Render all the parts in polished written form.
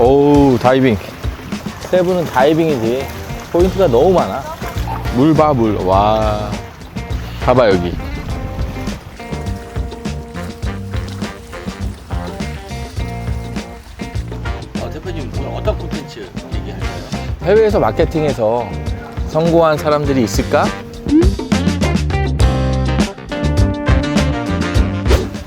오우, 다이빙. 세부는 다이빙이지. 포인트가 너무 많아. 물 봐, 물. 와. 봐봐, 여기. 대표님 오늘 어떤 콘텐츠 얘기할까요? 해외에서 마케팅에서 성공한 사람들이 있을까?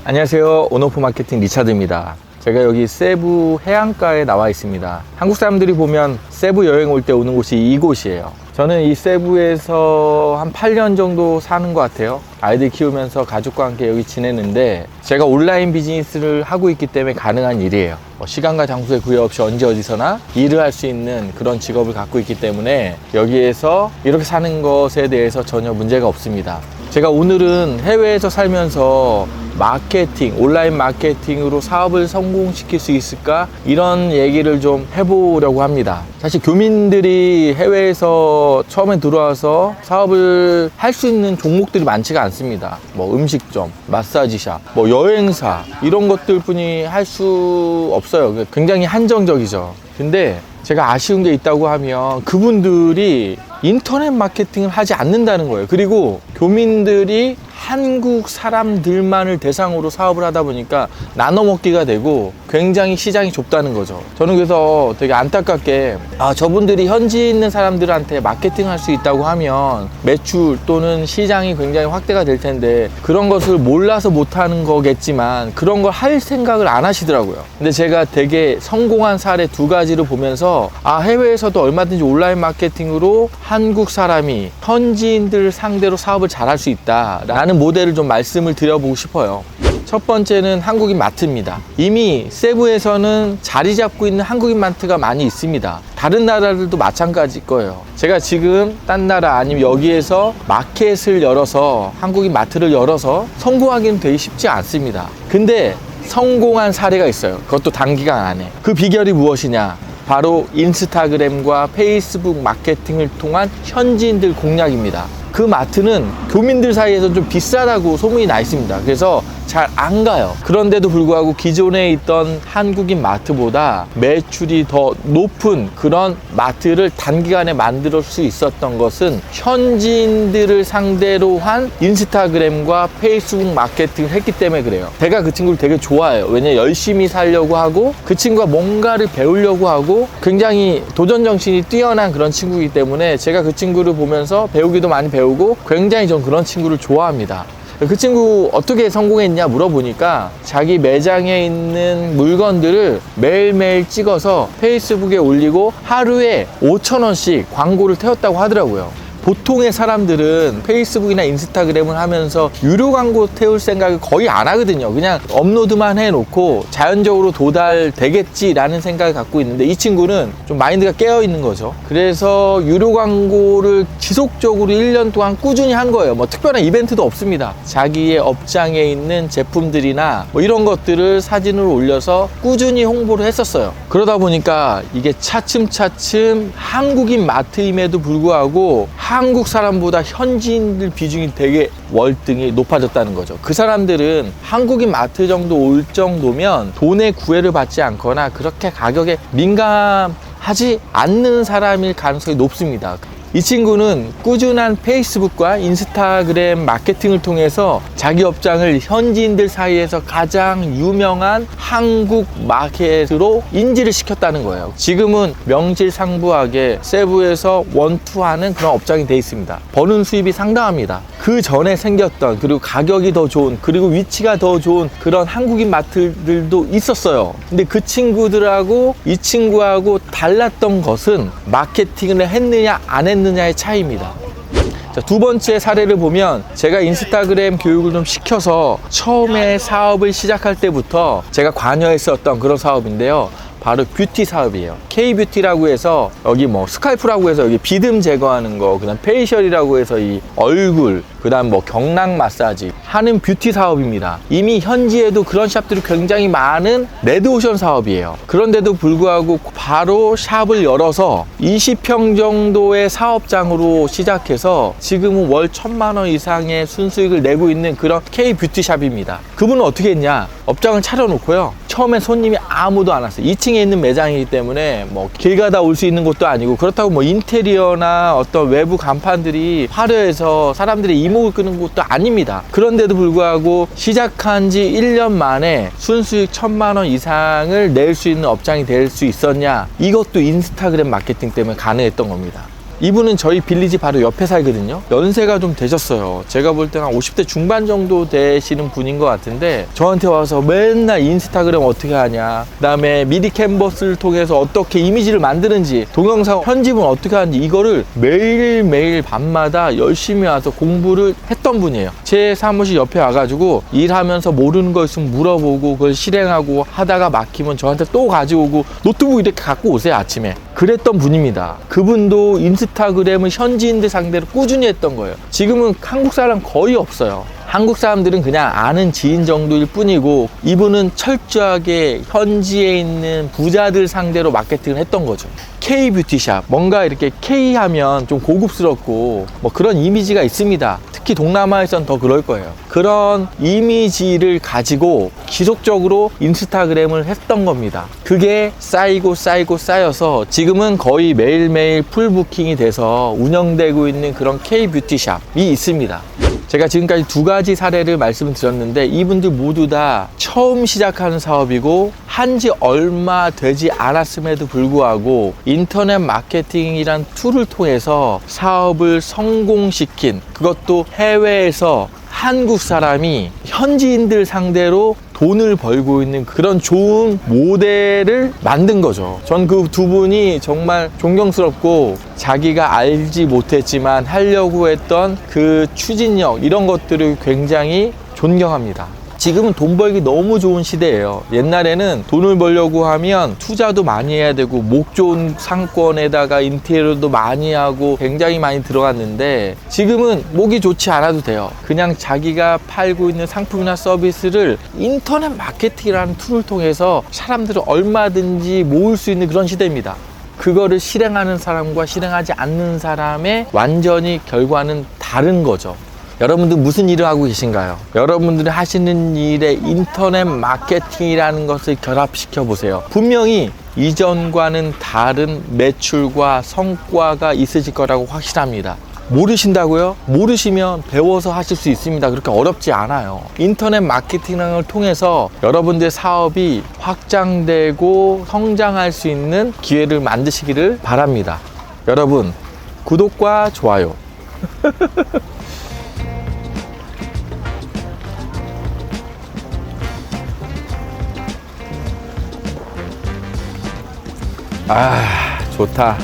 안녕하세요. 온오프 마케팅 리차드입니다. 제가 여기 세부 해안가에 나와 있습니다. 한국 사람들이 보면 세부 여행 올 때 오는 곳이 이곳이에요. 저는 이 세부에서 한 8년 정도 사는 것 같아요. 아이들 키우면서 가족과 함께 여기 지내는데, 제가 온라인 비즈니스를 하고 있기 때문에 가능한 일이에요. 시간과 장소에 구애 없이 언제 어디서나 일을 할 수 있는 그런 직업을 갖고 있기 때문에 여기에서 이렇게 사는 것에 대해서 전혀 문제가 없습니다. 제가 오늘은 해외에서 살면서 마케팅, 온라인 마케팅으로 사업을 성공시킬 수 있을까? 이런 얘기를 좀 해보려고 합니다. 사실 교민들이 해외에서 처음에 들어와서 사업을 할 수 있는 종목들이 많지가 않습니다. 뭐 음식점, 마사지샵, 뭐 여행사, 이런 것들 뿐이 할 수 없어요. 굉장히 한정적이죠. 근데 제가 아쉬운 게 있다고 하면 그분들이 인터넷 마케팅을 하지 않는다는 거예요. 그리고 교민들이 한국 사람들만을 대상으로 사업을 하다 보니까 나눠 먹기가 되고 굉장히 시장이 좁다는 거죠. 저는 그래서 되게 안타깝게 저분들이 현지에 있는 사람들한테 마케팅 할 수 있다고 하면 매출 또는 시장이 굉장히 확대가 될 텐데, 그런 것을 몰라서 못하는 거겠지만 그런 걸 할 생각을 안 하시더라고요. 근데 제가 되게 성공한 사례 두 가지를 보면서 해외에서도 얼마든지 온라인 마케팅으로 한국 사람이 현지인들 상대로 사업을 잘할 수 있다라는 모델을 좀 말씀을 드려보고 싶어요. 첫 번째는 한국인 마트입니다. 이미 세부에서는 자리 잡고 있는 한국인 마트가 많이 있습니다. 다른 나라들도 마찬가지일 거예요. 제가 지금 딴 나라 아니면 여기에서 마켓을 열어서 한국인 마트를 열어서 성공하기는 되게 쉽지 않습니다. 근데 성공한 사례가 있어요. 그것도 단기간 안에. 그 비결이 무엇이냐? 바로 인스타그램과 페이스북 마케팅을 통한 현지인들 공략입니다. 그 마트는 교민들 사이에서 좀 비싸다고 소문이 나 있습니다. 그래서 잘 안 가요. 그런데도 불구하고 기존에 있던 한국인 마트보다 매출이 더 높은 그런 마트를 단기간에 만들 수 있었던 것은 현지인들을 상대로 한 인스타그램과 페이스북 마케팅을 했기 때문에 그래요. 제가 그 친구를 되게 좋아해요. 왜냐면 열심히 살려고 하고 그 친구가 뭔가를 배우려고 하고 굉장히 도전정신이 뛰어난 그런 친구이기 때문에 제가 그 친구를 보면서 배우기도 많이 배우고 굉장히 전 그런 친구를 좋아합니다. 그 친구 어떻게 성공했냐 물어보니까 자기 매장에 있는 물건들을 매일매일 찍어서 페이스북에 올리고 하루에 5,000원씩 광고를 태웠다고 하더라고요. 보통의 사람들은 페이스북이나 인스타그램을 하면서 유료 광고 태울 생각을 거의 안 하거든요. 그냥 업로드만 해놓고 자연적으로 도달되겠지라는 생각을 갖고 있는데, 이 친구는 좀 마인드가 깨어 있는 거죠. 그래서 유료 광고를 지속적으로 1년 동안 꾸준히 한 거예요. 뭐 특별한 이벤트도 없습니다. 자기의 업장에 있는 제품들이나 뭐 이런 것들을 사진으로 올려서 꾸준히 홍보를 했었어요. 그러다 보니까 이게 차츰차츰 한국인 마트임에도 불구하고 한국 사람보다 현지인들 비중이 되게 월등히 높아졌다는 거죠. 그 사람들은 한국인 마트 정도 올 정도면 돈의 구애를 받지 않거나 그렇게 가격에 민감하지 않는 사람일 가능성이 높습니다. 이 친구는 꾸준한 페이스북과 인스타그램 마케팅을 통해서 자기 업장을 현지인들 사이에서 가장 유명한 한국 마켓으로 인지를 시켰다는 거예요. 지금은 명실상부하게 세부에서 원투하는 그런 업장이 돼 있습니다. 버는 수입이 상당합니다. 그 전에 생겼던, 그리고 가격이 더 좋은, 그리고 위치가 더 좋은 그런 한국인 마트들도 있었어요. 근데 그 친구들하고 이 친구하고 달랐던 것은 마케팅을 했느냐 안 했느냐의 차이입니다. 자, 두 번째 사례를 보면, 제가 인스타그램 교육을 좀 시켜서 처음에 사업을 시작할 때부터 제가 관여했었던 그런 사업인데요. 바로 뷰티 사업이에요. K-뷰티라고 해서 여기 뭐 스칼프라고 해서 여기 비듬 제거하는 거, 그다음 페이셜이라고 해서 이 얼굴, 그다음 뭐 경락 마사지 하는 뷰티 사업입니다. 이미 현지에도 그런 샵들이 굉장히 많은 레드오션 사업이에요. 그런데도 불구하고 바로 샵을 열어서 20평 정도의 사업장으로 시작해서 지금은 월 1,000만 원 이상의 순수익을 내고 있는 그런 K-뷰티 샵입니다. 그분은 어떻게 했냐? 업장을 차려놓고요, 처음에 손님이 아무도 안 왔어요. 2층에 있는 매장이기 때문에 뭐 길 가다 올 수 있는 곳도 아니고, 그렇다고 뭐 인테리어나 어떤 외부 간판들이 화려해서 사람들이 이목을 끄는 곳도 아닙니다. 그런데도 불구하고 시작한 지 1년 만에 순수익 1,000만 원 이상을 낼 수 있는 업장이 될 수 있었냐? 이것도 인스타그램 마케팅 때문에 가능했던 겁니다. 이분은 저희 빌리지 바로 옆에 살거든요. 연세가 좀 되셨어요. 제가 볼 때는 한 50대 중반 정도 되시는 분인 것 같은데, 저한테 와서 맨날 인스타그램 어떻게 하냐, 그 다음에 미디 캔버스를 통해서 어떻게 이미지를 만드는지, 동영상 편집은 어떻게 하는지, 이거를 매일매일 밤마다 열심히 와서 공부를 했던 분이에요. 제 사무실 옆에 와가지고 일하면서 모르는 거 있으면 물어보고 그걸 실행하고, 하다가 막히면 저한테 또 가져오고, 노트북 이렇게 갖고 오세요, 아침에. 그랬던 분입니다. 그분도 인스타그램을 현지인들 상대로 꾸준히 했던 거예요. 지금은 한국 사람 거의 없어요. 한국 사람들은 그냥 아는 지인 정도일 뿐이고, 이분은 철저하게 현지에 있는 부자들 상대로 마케팅을 했던 거죠. K-뷰티샵, 뭔가 이렇게 K 하면 좀 고급스럽고 뭐 그런 이미지가 있습니다. 특히 동남아에선 더 그럴 거예요. 그런 이미지를 가지고 지속적으로 인스타그램을 했던 겁니다. 그게 쌓여서 지금은 거의 매일매일 풀부킹이 돼서 운영되고 있는 그런 K-뷰티샵이 있습니다. 제가 지금까지 2가지 사례를 말씀을 드렸는데, 이분들 모두 다 처음 시작하는 사업이고 한지 얼마 되지 않았음에도 불구하고 인터넷 마케팅이란 툴을 통해서 사업을 성공시킨, 그것도 해외에서 한국 사람이 현지인들 상대로 돈을 벌고 있는 그런 좋은 모델을 만든 거죠. 전 그 두 분이 정말 존경스럽고, 자기가 알지 못했지만 하려고 했던 그 추진력, 이런 것들을 굉장히 존경합니다. 지금은 돈 벌기 너무 좋은 시대예요. 옛날에는 돈을 벌려고 하면 투자도 많이 해야 되고, 목 좋은 상권에다가 인테리어도 많이 하고 굉장히 많이 들어갔는데, 지금은 목이 좋지 않아도 돼요. 그냥 자기가 팔고 있는 상품이나 서비스를 인터넷 마케팅이라는 툴을 통해서 사람들을 얼마든지 모을 수 있는 그런 시대입니다. 그거를 실행하는 사람과 실행하지 않는 사람의 완전히 결과는 다른 거죠. 여러분들 무슨 일을 하고 계신가요? 여러분들이 하시는 일에 인터넷 마케팅이라는 것을 결합시켜 보세요. 분명히 이전과는 다른 매출과 성과가 있으실 거라고 확실합니다. 모르신다고요? 모르시면 배워서 하실 수 있습니다. 그렇게 어렵지 않아요. 인터넷 마케팅을 통해서 여러분들의 사업이 확장되고 성장할 수 있는 기회를 만드시기를 바랍니다. 여러분, 구독과 좋아요. 아, 좋다.